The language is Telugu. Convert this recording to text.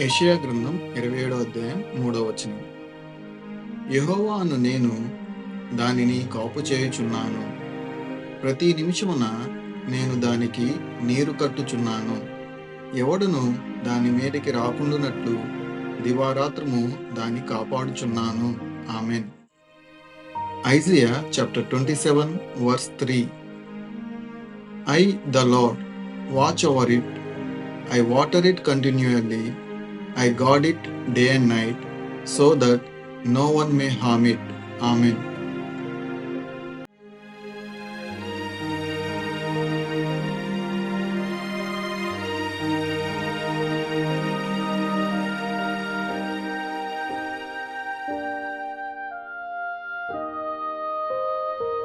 యెషయా గ్రంథం 27వ అధ్యాయం 3వ వచనం. యెహోవా అను నేను దానిని కాపు చేయుచున్నాను, ప్రతి నిమిషమున నేను దానికి నీరు కట్టుచున్నాను. ఎవడును దాని మీదకి రాకుండునట్లు దివారాత్రము దాన్ని కాపాడుచున్నాను. Amen. Isaiah chapter 27 verse 3. I, the Lord, watch over it. I water it continually. I guard it day and night, so that no one may harm it. Amen.